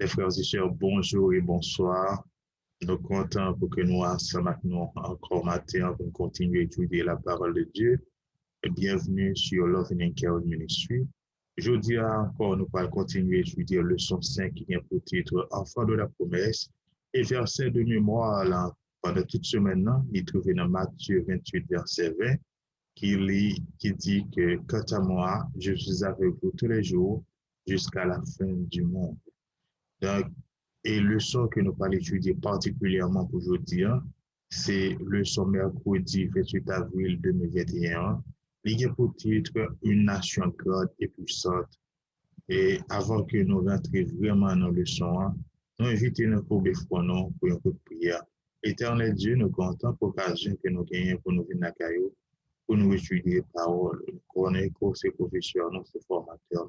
Mes frères et sœurs, bonjour et bonsoir. Nous sommes contents pour que nous ensemble avec nous encore matin pour continuer à étudier la parole de Dieu. Et bienvenue sur Love and Encouragement Ministry. Aujourd'hui encore, nous allons continuer à étudier le leçon 5 qui vient pour titre Enfant de la promesse et verset de mémoire là, pendant toute semaine, il trouve dans Matthieu 28, verset 20, qui dit que quant à moi, je suis avec vous tous les jours jusqu'à la fin du monde. Donc, et le leçon que nous allons étudier particulièrement pour aujourd'hui, c'est le leçon mercredi 28 avril 2021. Il a pour titre Une nation grande et puissante. Et avant que nous rentrions vraiment dans le leçon, nous invitons nos pauvres pour un peu de prière. Éternel Dieu, nous comptons pour l'occasion que nous gagnons pour nous venir à Caillou, pour nous étudier la parole. Nous connaissons que ces professeurs, ces formateurs.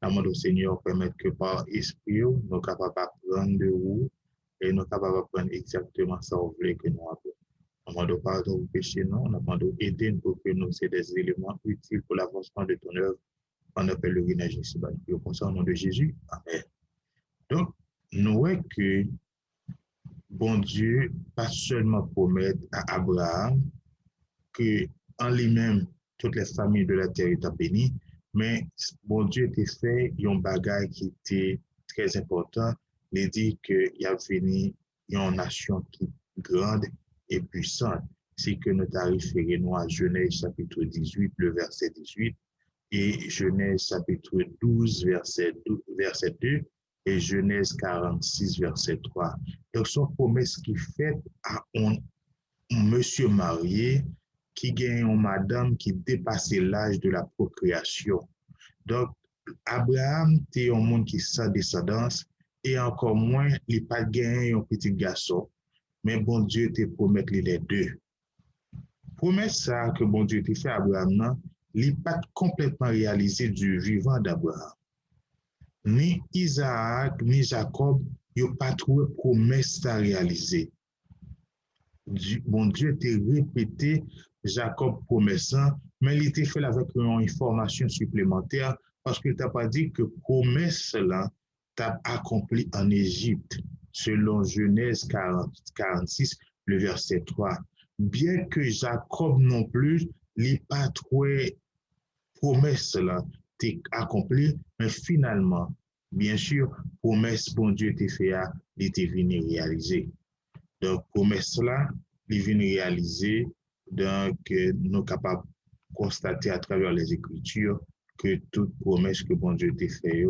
Demandons au Seigneur permettre que par esprit, nous sommes capables d'apprendre de vous et nous sommes capables d'apprendre exactement ça vous voulez que nous apprenons. Nous demandons pardon pour péché, nous demandons aider pour que nous ayons des éléments utiles pour l'avancement de ton œuvre. On appelle le pèlerinage ici. Nous pensons au nom de Jésus. Amen. Donc, nous voyons que bon Dieu, pas seulement promettre à Abraham que en lui-même, toutes les familles de la terre étaient bénies, mais bon Dieu était fait un bagage qui était très important. Il dit qu'il y a venu une nation qui est grande et puissante. C'est que nous avons référé nous à Genèse chapitre 18, le verset 18, et Genèse chapitre 12, verset 2, et Genèse 46, verset 3. Donc, son promesse qui fait à un monsieur marié qui gagne une madame qui dépassait l'âge de la procréation. Donc, Abraham était un monde qui sans descendance et encore moins, il n'a pas gagné un petit garçon. Mais bon Dieu te promet les deux. Promesse ça que bon Dieu te fait à Abraham, il n'est pas complètement réalisé du vivant d'Abraham. Ni Isaac, ni Jacob, ils n'ont pas trouvé promesse à réaliser. Bon Dieu t'a répété Jacob promessant, mais il était fait avec une information supplémentaire parce qu'il t'a pas dit que promesse là t'a accompli en Égypte, selon Genèse 46, le verset 3. Bien que Jacob non plus, il pas trouvé promesse là t'est accompli, mais finalement, bien sûr, promesse bon Dieu t'a fait, il était venu réaliser. Donc, promesse là, il vient réaliser, donc nous sommes capables de constater à travers les Écritures que toute promesse que bon Dieu t'a fait,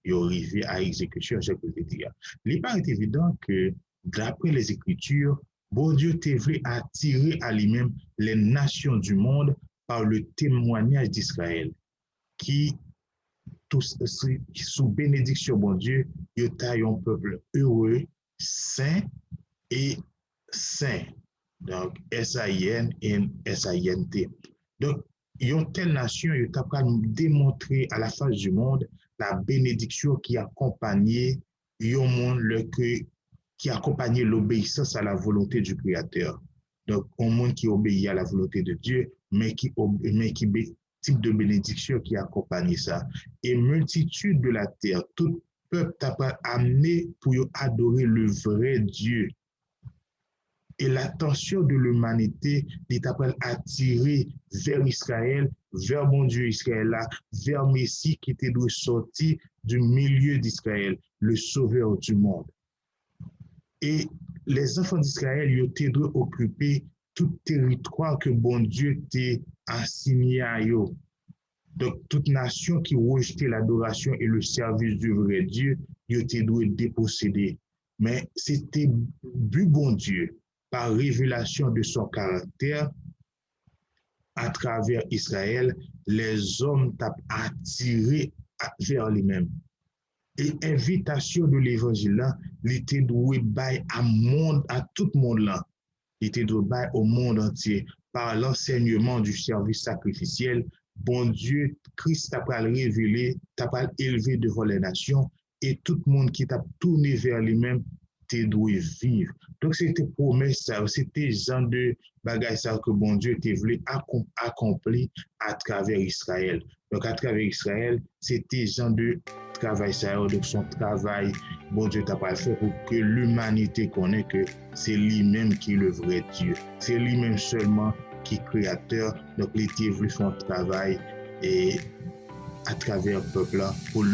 il arrivé à exécution, c'est ce que je veux dire. Il n'est pas évident que, d'après les Écritures, bon Dieu t'a voulu attirer à lui-même les nations du monde par le témoignage d'Israël, qui, sous bénédiction, bon Dieu, il y a un peuple heureux, saint, et saint. Donc, S-A-I-N et S-A-I-N-T. Donc, une telle nation, il est capable de démontrer à la face du monde la bénédiction qui accompagnait un monde qui accompagnait l'obéissance à la volonté du Créateur. Donc, un monde qui obéit à la volonté de Dieu, mais qui type de bénédiction qui accompagne ça. Et multitude de la terre, tout peuple t'a pas amené pour adorer le vrai Dieu. Et l'attention de l'humanité est attirée vers Israël, vers mon Dieu Israël, là, vers Messie qui était sorti du milieu d'Israël, le sauveur du monde. Et les enfants d'Israël, ils étaient occuper tout territoire que bon Dieu t'a assigné à eux. Donc, toute nation qui rejetait l'adoration et le service du vrai Dieu, ils étaient dépossédés. Mais c'était du bon Dieu, par révélation de son caractère, à travers Israël, les hommes t'ont attiré vers lui-même. Et invitation de l'évangile là, il était doué à tout le monde là. Il était doué au monde entier par l'enseignement du service sacrificiel. Bon Dieu, Christ t'a pas révélé, t'a pas élevé devant les nations et tout le monde qui t'a tourné vers lui-même t'es doué vivre. Donc c'était promesse, c'était genre de bagage que bon Dieu t'a voulu accomplir à travers Israël. Donc à travers Israël, c'était genre de travail ça, donc son travail bon Dieu t'a pas fait pour que l'humanité connaisse que c'est lui-même qui est le vrai Dieu. C'est lui-même seulement qui est créateur. Donc, il était voulu faire un travail et à travers le peuple là pour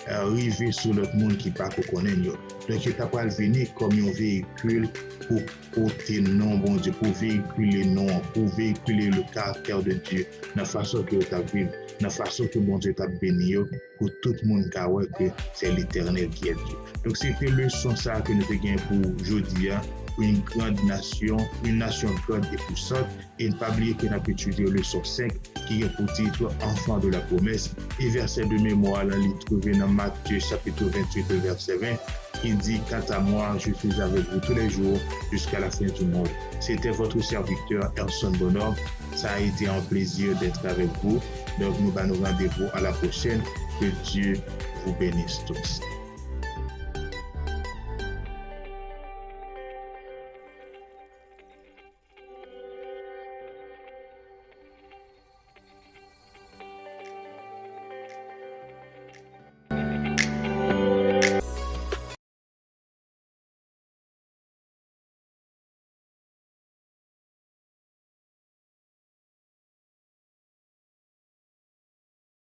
arriver sur notre monde qui pas qu'on connaît. Donc, il t'a pas venir comme un véhicule pour porter le nom, bon Dieu, pour véhiculer le nom, pour véhiculer le caractère de Dieu, dans la façon que tu as vu, dans la façon que bon Dieu t'a béni, pour tout le monde qui voit que c'est l'Éternel qui est Dieu. Donc, c'était le leçon ça que nous avons gagné pour aujourd'hui, pour une grande nation, une nation grande et puissante, et ne pas oublier qu'on a étudié le leçon 5, qui est pour titre Enfant de la promesse, et verset de mémoire, là, il trouvé dans Matthieu chapitre 28, verset 20, qui dit « Quant à moi, je suis avec vous tous les jours jusqu'à la fin du monde. » C'était votre serviteur Erson Bonhomme. Ça a été un plaisir d'être avec vous. Donc, nous allons nous rendez-vous à la prochaine. Que Dieu vous bénisse tous.